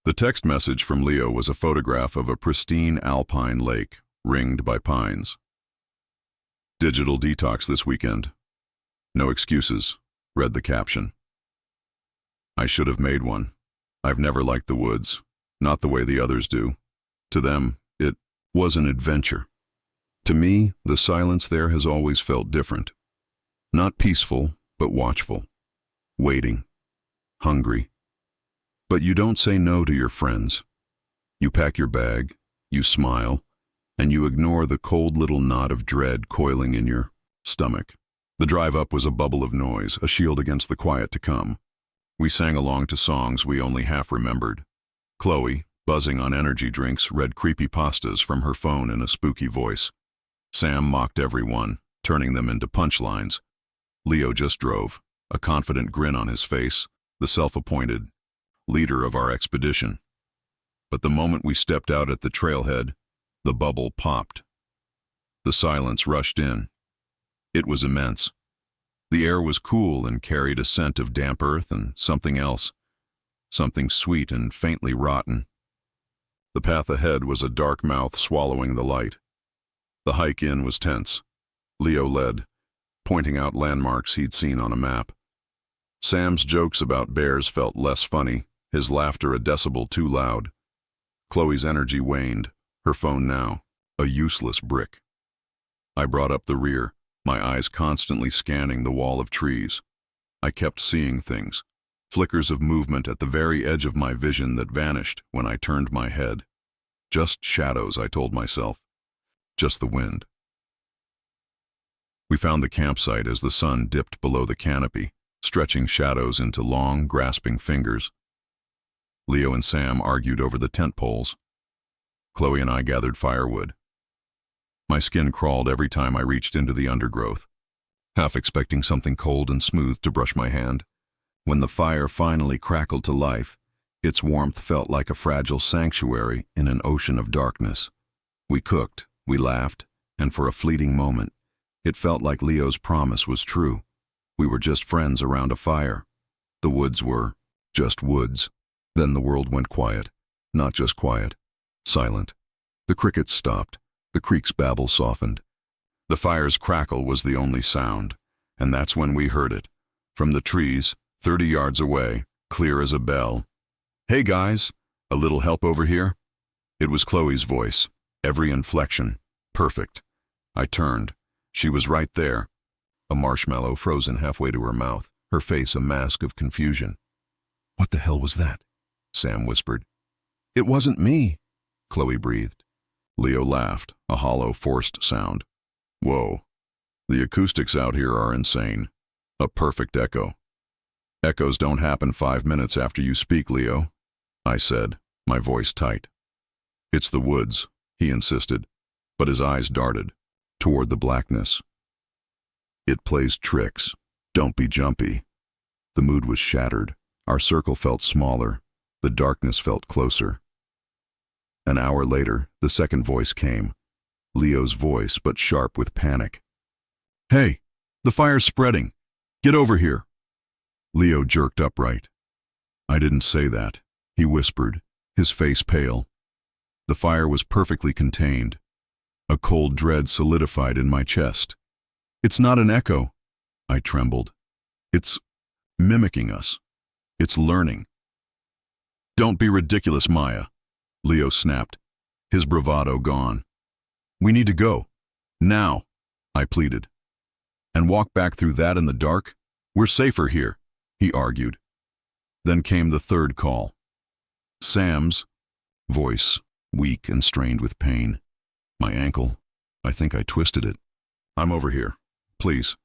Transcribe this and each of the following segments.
The text message from Leo was a photograph of a pristine alpine lake, ringed by pines. "Digital detox this weekend. No excuses," read the caption. I should have made one. I've never liked the woods, not the way the others do. To them, it was an adventure. To me, the silence there has always felt different. Not peaceful, but watchful. Waiting. Hungry. But you don't say no to your friends. You pack your bag, you smile, and you ignore the cold little knot of dread coiling in your stomach. The drive up was a bubble of noise, a shield against the quiet to come. We sang along to songs we only half remembered. Chloe, buzzing on energy drinks, read creepypastas from her phone in a spooky voice. Sam mocked everyone, turning them into punchlines. Leo just drove, a confident grin on his face, the self-appointed leader of our expedition. But the moment we stepped out at the trailhead, the bubble popped. The silence rushed in. It was immense. The air was cool and carried a scent of damp earth and something else, something sweet and faintly rotten. The path ahead was a dark mouth swallowing the light. The hike in was tense. Leo led, pointing out landmarks he'd seen on a map. Sam's jokes about bears felt less funny, his laughter a decibel too loud. Chloe's energy waned, her phone now a useless brick. I brought up the rear, my eyes constantly scanning the wall of trees. I kept seeing things, flickers of movement at the very edge of my vision that vanished when I turned my head. Just shadows, I told myself. Just the wind. We found the campsite as the sun dipped below the canopy, stretching shadows into long, grasping fingers. Leo and Sam argued over the tent poles. Chloe and I gathered firewood. My skin crawled every time I reached into the undergrowth, half expecting something cold and smooth to brush my hand. When the fire finally crackled to life, its warmth felt like a fragile sanctuary in an ocean of darkness. We cooked, we laughed, and for a fleeting moment, it felt like Leo's promise was true. We were just friends around a fire. The woods were just woods. Then the world went quiet. Not just quiet. Silent. The crickets stopped. The creek's babble softened. The fire's crackle was the only sound, and that's when we heard it. From the trees, 30 yards away, clear as a bell. "Hey guys, a little help over here?" It was Chloe's voice, every inflection, perfect. I turned. She was right there. A marshmallow frozen halfway to her mouth, her face a mask of confusion. "What the hell was that?" Sam whispered. "It wasn't me," Chloe breathed. Leo laughed, a hollow, forced sound. "Whoa, the acoustics out here are insane. A perfect echo." "Echoes don't happen 5 minutes after you speak, Leo," I said, my voice tight. "It's the woods," he insisted, but his eyes darted toward the blackness. "It plays tricks. Don't be jumpy." The mood was shattered. Our circle felt smaller. The darkness felt closer. An hour later, the second voice came. Leo's voice, but sharp with panic. "Hey, the fire's spreading. Get over here." Leo jerked upright. "I didn't say that," he whispered, his face pale. The fire was perfectly contained. A cold dread solidified in my chest. "It's not an echo," I trembled. "It's mimicking us. It's learning." "Don't be ridiculous, Maya," Leo snapped, his bravado gone. "We need to go. Now," I pleaded. "And walk back through that in the dark? We're safer here," he argued. Then came the third call. Sam's voice, weak and strained with pain. "My ankle. I think I twisted it. I'm over here. Please."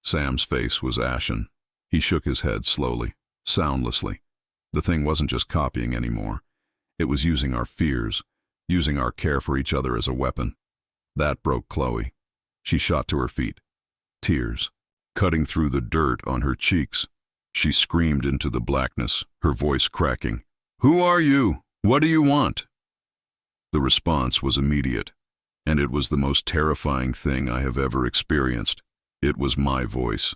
Sam's face was ashen. He shook his head slowly, soundlessly. The thing wasn't just copying anymore. It was using our fears, using our care for each other as a weapon. That broke Chloe. She shot to her feet, tears cutting through the dirt on her cheeks. She screamed into the blackness, her voice cracking. "Who are you? What do you want?" The response was immediate, and it was the most terrifying thing I have ever experienced. It was my voice.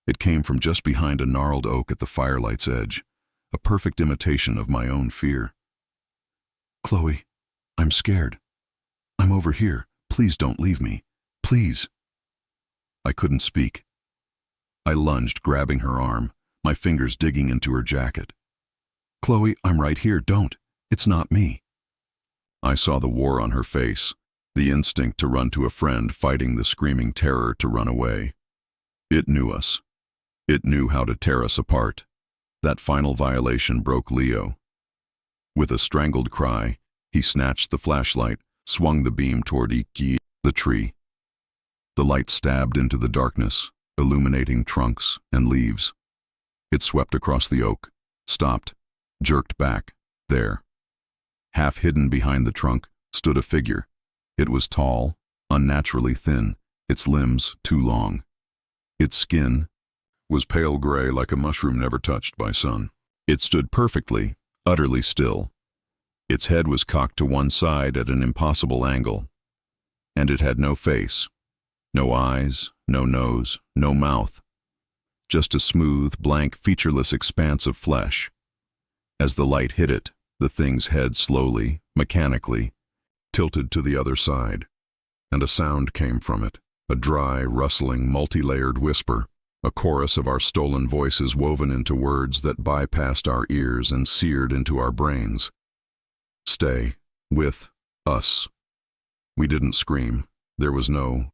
It came from just behind a gnarled oak at the firelight's edge, a perfect imitation of my own fear. "Chloe, I'm scared. I'm over here. Please don't leave me. Please." I couldn't speak. I lunged, grabbing her arm, my fingers digging into her jacket. "Chloe, I'm right here. Don't. It's not me." I saw the war on her face, the instinct to run to a friend fighting the screaming terror to run away. It knew us. It knew how to tear us apart. That final violation broke Leo. With a strangled cry, he snatched the flashlight, swung the beam toward Iki, the tree. The light stabbed into the darkness, illuminating trunks and leaves. It swept across the oak, stopped, jerked back. There, half hidden behind the trunk, stood a figure. It was tall, unnaturally thin, its limbs too long. Its skin was pale gray like a mushroom never touched by sun. It stood perfectly, utterly still. Its head was cocked to one side at an impossible angle. And it had no face, no eyes, no nose, no mouth. Just a smooth, blank, featureless expanse of flesh. As the light hit it, the thing's head slowly, mechanically, tilted to the other side, and a sound came from it, a dry, rustling, multi-layered whisper, a chorus of our stolen voices woven into words that bypassed our ears and seared into our brains. "Stay with us." We didn't scream. There was no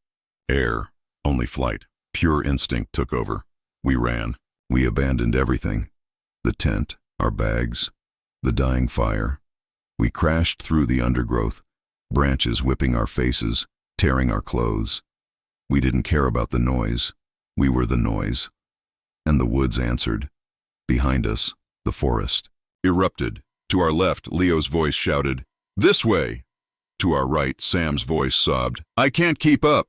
air, only flight. Pure instinct took over. We ran. We abandoned everything. The tent, our bags, the dying fire. We crashed through the undergrowth, branches whipping our faces, tearing our clothes. We didn't care about the noise. We were the noise. And the woods answered. Behind us, the forest erupted. To our left, Leo's voice shouted, "This way!" To our right, Sam's voice sobbed, "I can't keep up!"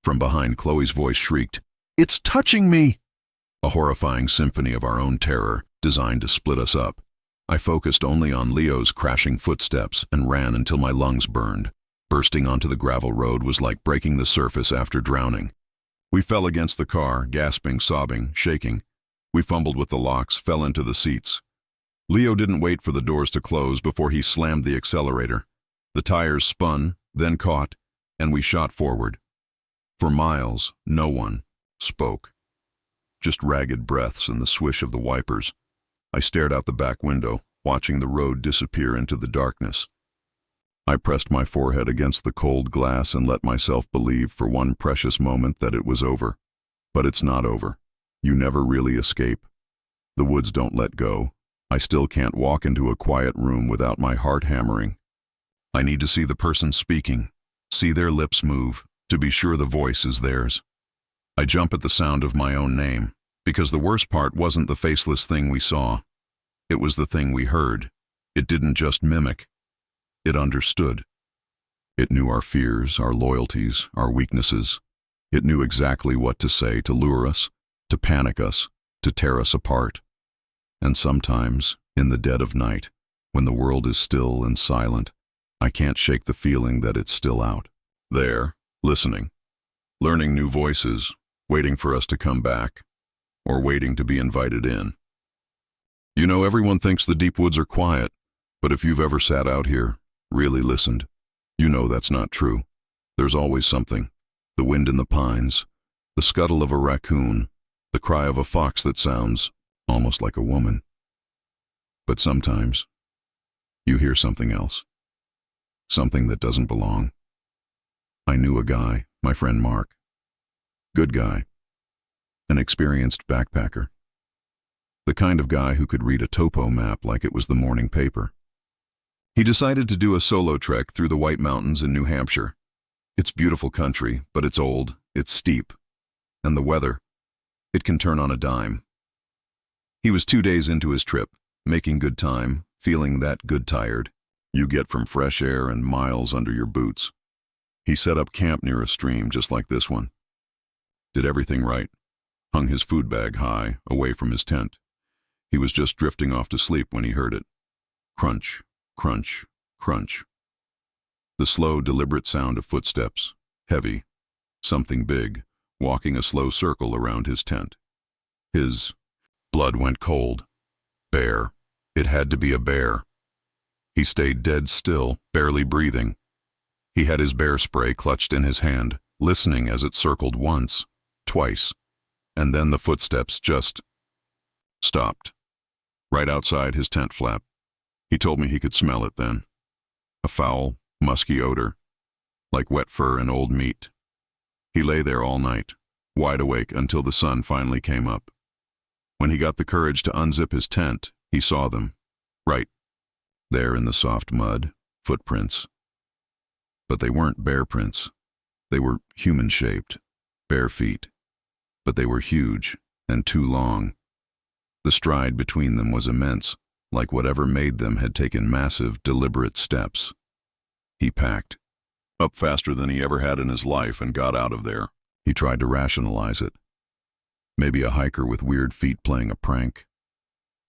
From behind, Chloe's voice shrieked, "It's touching me!" A horrifying symphony of our own terror, designed to split us up. I focused only on Leo's crashing footsteps and ran until my lungs burned. Bursting onto the gravel road was like breaking the surface after drowning. We fell against the car, gasping, sobbing, shaking. We fumbled with the locks, fell into the seats. Leo didn't wait for the doors to close before he slammed the accelerator. The tires spun, then caught, and we shot forward. For miles, no one spoke. Just ragged breaths and the swish of the wipers. I stared out the back window, watching the road disappear into the darkness. I pressed my forehead against the cold glass and let myself believe for one precious moment that it was over. But it's not over. You never really escape. The woods don't let go. I still can't walk into a quiet room without my heart hammering. I need to see the person speaking, see their lips move, to be sure the voice is theirs. I jump at the sound of my own name, because the worst part wasn't the faceless thing we saw. It was the thing we heard. It didn't just mimic. It understood. It knew our fears, our loyalties, our weaknesses. It knew exactly what to say to lure us, to panic us, to tear us apart. And sometimes, in the dead of night, when the world is still and silent, I can't shake the feeling that it's still out there, listening, learning new voices, waiting for us to come back, or waiting to be invited in. You know, everyone thinks the deep woods are quiet, but if you've ever sat out here, really listened, you know that's not true. There's always something. The wind in the pines, the scuttle of a raccoon, the cry of a fox that sounds almost like a woman. But sometimes, you hear something else. Something that doesn't belong. I knew a guy, my friend Mark. Good guy. An experienced backpacker. The kind of guy who could read a topo map like it was the morning paper. He decided to do a solo trek through the White Mountains in New Hampshire. It's beautiful country, but it's old, it's steep. And the weather, it can turn on a dime. He was 2 days into his trip, making good time, feeling that good tired you get from fresh air and miles under your boots. He set up camp near a stream just like this one. Did everything right. Hung his food bag high, away from his tent. He was just drifting off to sleep when he heard it. Crunch, crunch, crunch. The slow, deliberate sound of footsteps, heavy, something big, walking a slow circle around his tent. His blood went cold. Bear. It had to be a bear. He stayed dead still, barely breathing. He had his bear spray clutched in his hand, listening as it circled once, twice, and then the footsteps just stopped. Right outside his tent flap. He told me he could smell it then. A foul, musky odor, like wet fur and old meat. He lay there all night, wide awake until the sun finally came up. When he got the courage to unzip his tent, he saw them, right there in the soft mud, footprints. But they weren't bear prints. They were human-shaped, bare feet. But they were huge and too long. The stride between them was immense, like whatever made them had taken massive, deliberate steps. He packed, up faster than he ever had in his life, and got out of there. He tried to rationalize it. Maybe a hiker with weird feet playing a prank.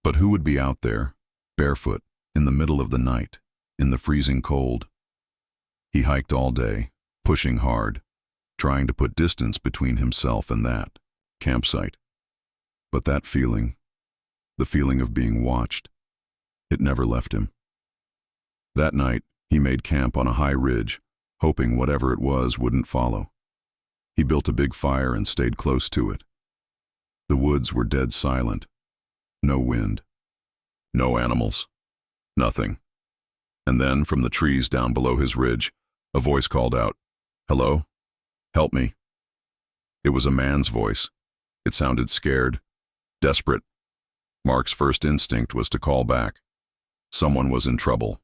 But who would be out there, barefoot, in the middle of the night, in the freezing cold? He hiked all day, pushing hard, trying to put distance between himself and that campsite. But that feeling, the feeling of being watched, it never left him. That night, he made camp on a high ridge, hoping whatever it was wouldn't follow. He built a big fire and stayed close to it. The woods were dead silent. No wind. No animals. Nothing. And then, from the trees down below his ridge, a voice called out, "Hello? Help me." It was a man's voice. It sounded scared, desperate. Mark's first instinct was to call back. Someone was in trouble.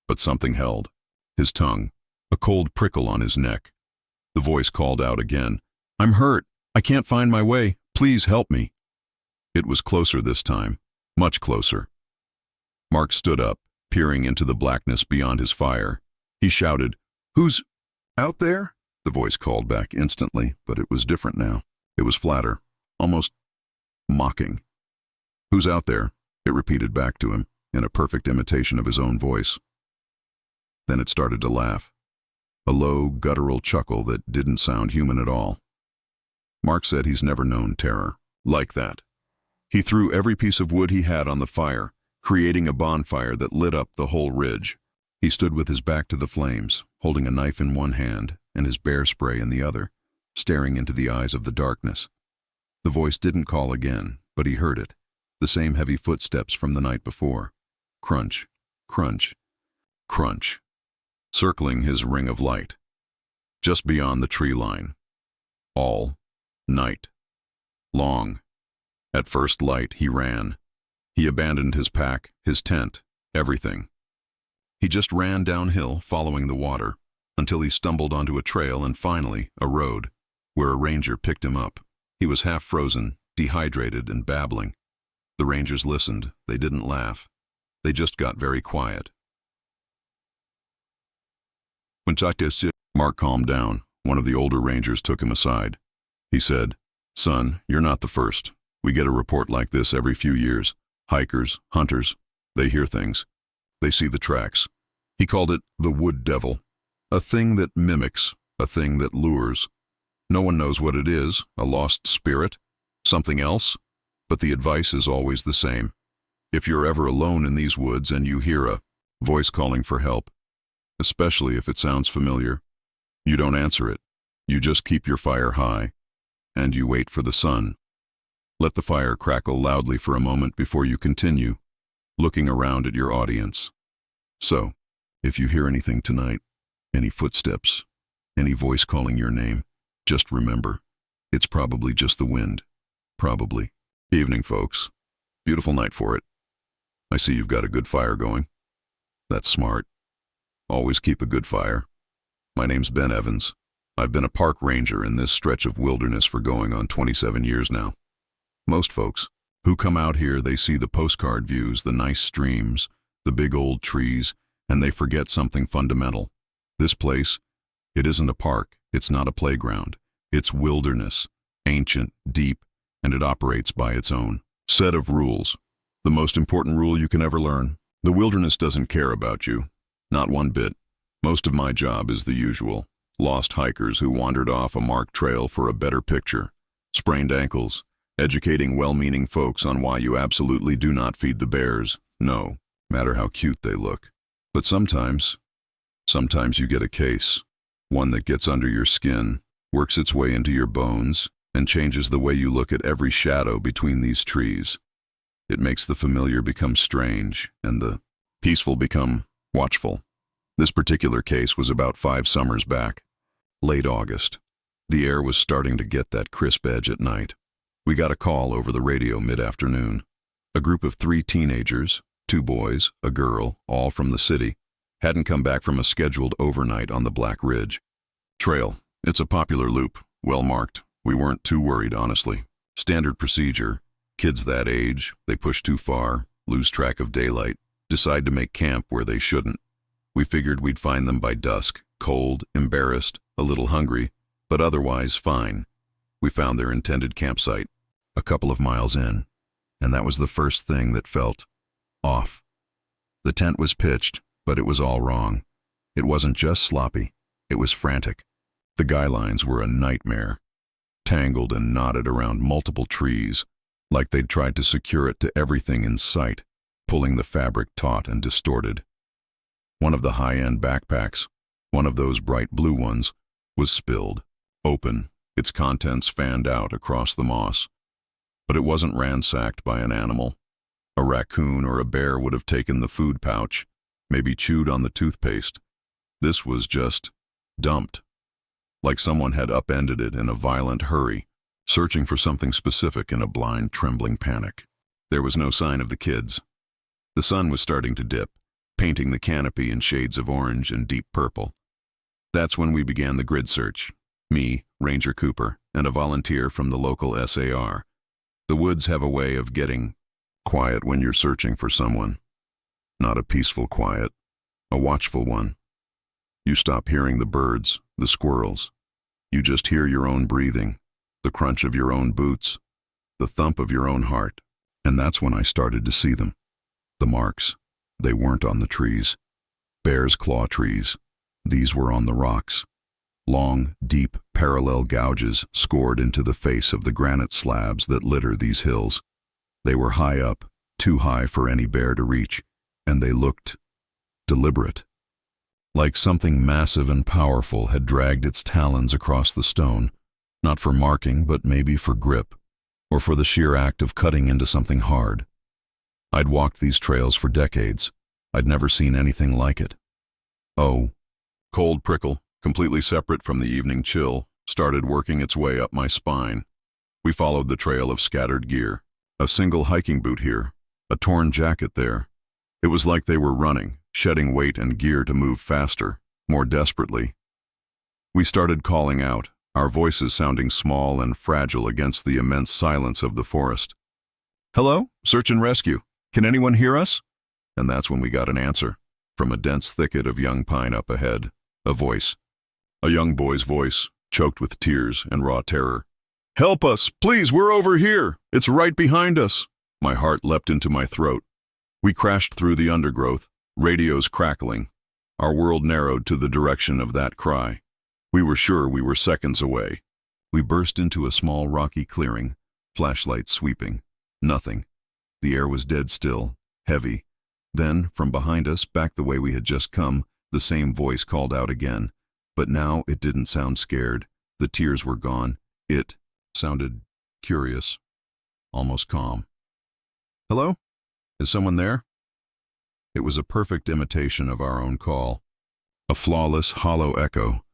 But something held. His tongue, a cold prickle on his neck. The voice called out again, "I'm hurt. I can't find my way. Please help me." It was closer this time, much closer. Mark stood up, peering into the blackness beyond his fire. He shouted, "Who's out there?" The voice called back instantly, but it was different now. It was flatter, almost mocking. "Who's out there?" It repeated back to him, in a perfect imitation of his own voice. Then it started to laugh. A low, guttural chuckle that didn't sound human at all. Mark said he's never known terror like that. He threw every piece of wood he had on the fire, creating a bonfire that lit up the whole ridge. He stood with his back to the flames, holding a knife in one hand and his bear spray in the other, staring into the eyes of the darkness. The voice didn't call again, but he heard it, the same heavy footsteps from the night before. Crunch, crunch, crunch, circling his ring of light, just beyond the tree line. All night long. At first light, he ran. He abandoned his pack, his tent, everything. He just ran downhill, following the water, until he stumbled onto a trail and finally a road, where a ranger picked him up. He was half frozen, dehydrated, and babbling. The rangers listened. They didn't laugh. They just got very quiet. When Mark calmed down, one of the older rangers took him aside. He said, "Son, you're not the first. We get a report like this every few years. Hikers, hunters, they hear things. They see the tracks." He called it the wood devil. A thing that mimics, a thing that lures. No one knows what it is, a lost spirit, something else, but the advice is always the same. If you're ever alone in these woods and you hear a voice calling for help, especially if it sounds familiar, you don't answer it. You just keep your fire high, and you wait for the sun. Let the fire crackle loudly for a moment before you continue, looking around at your audience. So, if you hear anything tonight, any footsteps, any voice calling your name, just remember, it's probably just the wind. Probably. Evening, folks. Beautiful night for it. I see you've got a good fire going. That's smart. Always keep a good fire. My name's Ben Evans. I've been a park ranger in this stretch of wilderness for going on 27 years now. Most folks who come out here, they see the postcard views, the nice streams, the big old trees, and they forget something fundamental. This place, it isn't a park, it's not a playground. It's wilderness, ancient, deep, and it operates by its own set of rules. The most important rule you can ever learn: the wilderness doesn't care about you. Not one bit. Most of my job is the usual. Lost hikers who wandered off a marked trail for a better picture. Sprained ankles. Educating well-meaning folks on why you absolutely do not feed the bears. No, matter how cute they look. But sometimes you get a case. One that gets under your skin, works its way into your bones, and changes the way you look at every shadow between these trees. It makes the familiar become strange, and the peaceful become watchful. This particular case was about 5 summers back. Late August. The air was starting to get that crisp edge at night. We got a call over the radio mid-afternoon. A group of 3 teenagers, 2 boys, a girl, all from the city, hadn't come back from a scheduled overnight on the Black Ridge. Trail. It's a popular loop, well marked. We weren't too worried, honestly. Standard procedure. Kids that age, they push too far, lose track of daylight, decide to make camp where they shouldn't. We figured we'd find them by dusk, cold, embarrassed, a little hungry, but otherwise fine. We found their intended campsite, a couple of miles in, and that was the first thing that felt off. The tent was pitched, but it was all wrong. It wasn't just sloppy, it was frantic. The guy lines were a nightmare, tangled and knotted around multiple trees, like they'd tried to secure it to everything in sight, pulling the fabric taut and distorted. One of the high-end backpacks, one of those bright blue ones, was spilled, open, its contents fanned out across the moss. But it wasn't ransacked by an animal. A raccoon or a bear would have taken the food pouch, maybe chewed on the toothpaste. This was just dumped, like someone had upended it in a violent hurry, searching for something specific in a blind, trembling panic. There was no sign of the kids. The sun was starting to dip, painting the canopy in shades of orange and deep purple. That's when we began the grid search. Me, Ranger Cooper, and a volunteer from the local SAR. The woods have a way of getting quiet when you're searching for someone. Not a peaceful quiet, a watchful one. You stop hearing the birds, the squirrels. You just hear your own breathing, the crunch of your own boots, the thump of your own heart. And that's when I started to see them. The marks. They weren't on the trees. Bear's claw trees. These were on the rocks. Long, deep, parallel gouges scored into the face of the granite slabs that litter these hills. They were high up, too high for any bear to reach, and they looked deliberate. Like something massive and powerful had dragged its talons across the stone, not for marking, but maybe for grip, or for the sheer act of cutting into something hard. I'd walked these trails for decades. I'd never seen anything like it. Oh, cold prickle, completely separate from the evening chill, started working its way up my spine. We followed the trail of scattered gear. A single hiking boot here, a torn jacket there. It was like they were running, shedding weight and gear to move faster, more desperately. We started calling out, our voices sounding small and fragile against the immense silence of the forest. "Hello? Search and rescue. Can anyone hear us?" And that's when we got an answer. From a dense thicket of young pine up ahead, a voice. A young boy's voice, choked with tears and raw terror. "Help us! Please, we're over here! It's right behind us!" My heart leapt into my throat. We crashed through the undergrowth, radios crackling. Our world narrowed to the direction of that cry. We were sure we were seconds away. We burst into a small rocky clearing, flashlights sweeping. Nothing. The air was dead still, heavy. Then, from behind us, back the way we had just come, the same voice called out again. But now it didn't sound scared. The tears were gone. It sounded curious, almost calm. "Hello? Is someone there?" It was a perfect imitation of our own call. A flawless, hollow echo.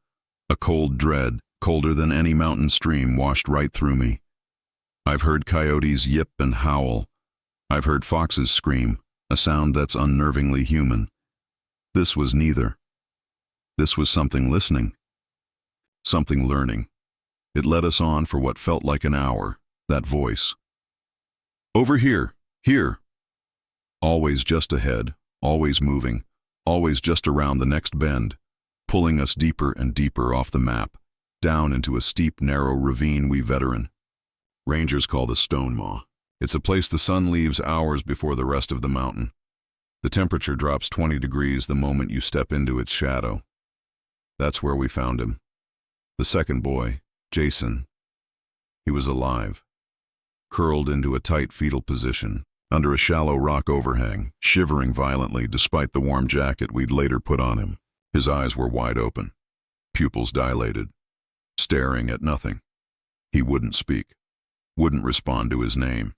A cold dread, colder than any mountain stream, washed right through me. I've heard coyotes yip and howl. I've heard foxes scream, a sound that's unnervingly human. This was neither. This was something listening. Something learning. It led us on for what felt like an hour, that voice. "Over here, here." Always just ahead, always moving, always just around the next bend, pulling us deeper and deeper off the map, down into a steep, narrow ravine we veteran. Rangers call the Stone Maw. It's a place the sun leaves hours before the rest of the mountain. The temperature drops 20 degrees the moment you step into its shadow. That's where we found him. The second boy, Jason. He was alive, curled into a tight fetal position, under a shallow rock overhang, shivering violently despite the warm jacket we'd later put on him. His eyes were wide open, pupils dilated, staring at nothing. He wouldn't speak, wouldn't respond to his name.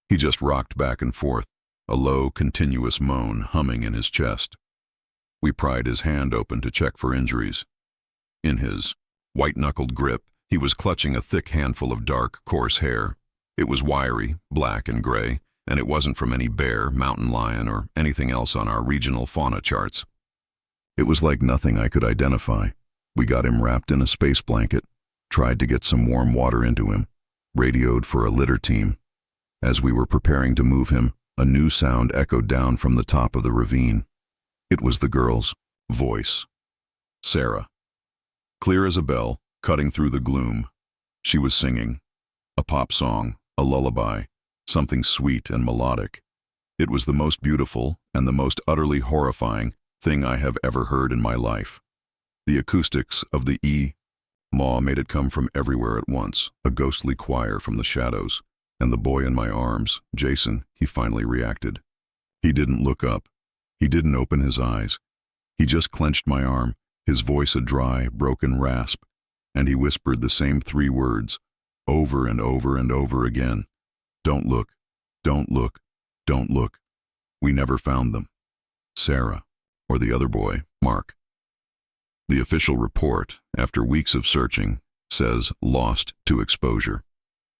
He just rocked back and forth, a low, continuous moan humming in his chest. We pried his hand open to check for injuries. In his white-knuckled grip, he was clutching a thick handful of dark, coarse hair. It was wiry, black and gray, and it wasn't from any bear, mountain lion, or anything else on our regional fauna charts. It was like nothing I could identify. We got him wrapped in a space blanket, tried to get some warm water into him, radioed for a litter team. As we were preparing to move him, a new sound echoed down from the top of the ravine. It was the girl's voice. Sarah. Clear as a bell, cutting through the gloom. She was singing. A pop song, a lullaby, something sweet and melodic. It was the most beautiful and the most utterly horrifying thing I have ever heard in my life. The acoustics of the maw made it come from everywhere at once, a ghostly choir from the shadows. And the boy in my arms, Jason, he finally reacted. He didn't look up. He didn't open his eyes. He just clenched my arm, his voice a dry, broken rasp, and he whispered the same 3 words, over and over and over again. Don't look, don't look, don't look. We never found them. Sarah, or the other boy, Mark. The official report, after weeks of searching, says lost to exposure.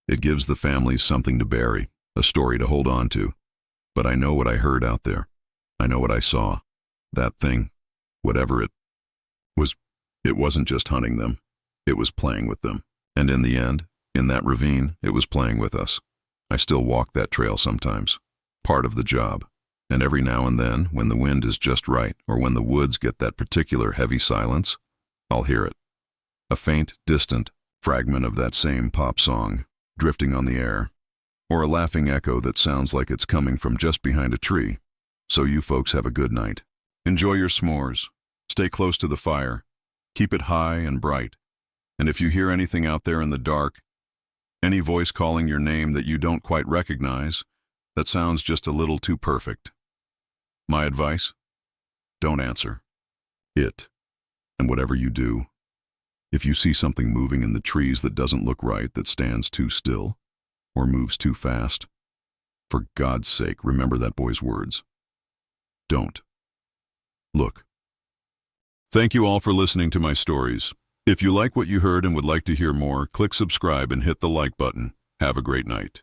It gives the families something to bury, a story to hold on to. But I know what I heard out there. I know what I saw. That thing, whatever it was, it wasn't just hunting them. It was playing with them. And in the end, in that ravine, it was playing with us. I still walk that trail sometimes. Part of the job. And every now and then, when the wind is just right, or when the woods get that particular heavy silence, I'll hear it. A faint, distant fragment of that same pop song, drifting on the air, or a laughing echo that sounds like it's coming from just behind a tree. So you folks have a good night. Enjoy your s'mores. Stay close to the fire. Keep it high and bright. And if you hear anything out there in the dark, any voice calling your name that you don't quite recognize, that sounds just a little too perfect. My advice? Don't answer. And whatever you do, if you see something moving in the trees that doesn't look right, that stands too still, or moves too fast, for God's sake, remember that boy's words. Don't look. Thank you all for listening to my stories. If you like what you heard and would like to hear more, click subscribe and hit the like button. Have a great night.